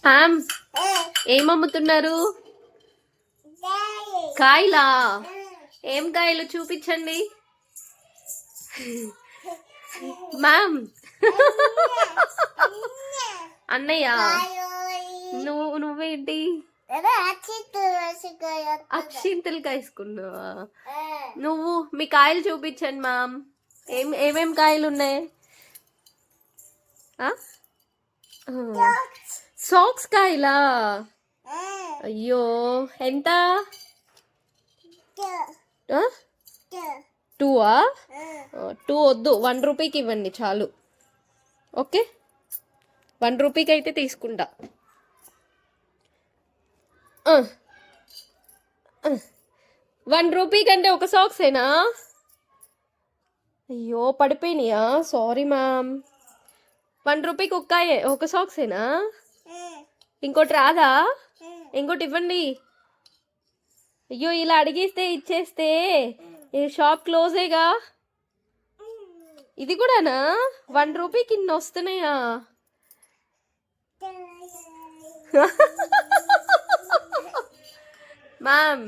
Ma'am ఏం అమ్ముతున్నారు? కాయలా? ఏం కాయలు చూపించండి మ్యామ్. అన్నయ్య నువ్వేంటి అక్షింతలు కాసుకున్నావా? నువ్వు మీ కాయలు చూపించండి మ్యామ్. ఏమేం కాయలు ఉన్నాయి? సాక్స్ కాయలా? అయ్యో ఎంత? 2 2 వద్దు, 1 రూపీకి ఇవ్వండి చాలు. ఓకే, 1 రూపీకి అయితే తీసుకుంటా. 1 రూపీ కంటే ఒక సాక్సేనా? అయ్యో పడిపోయినాయా? Sorry ma'am. 1 రూపీకి ఒక సాక్సేనా? ఇంకోటి రాదా? ఇంకోటి ఇవ్వండి. అయ్యో ఇలా అడిగిస్తే ఇచ్చేస్తే షాప్ క్లోజేగా. ఇది కూడానా? 1 రూపీకి ఇన్ని వస్తున్నాయా? మ్యామ్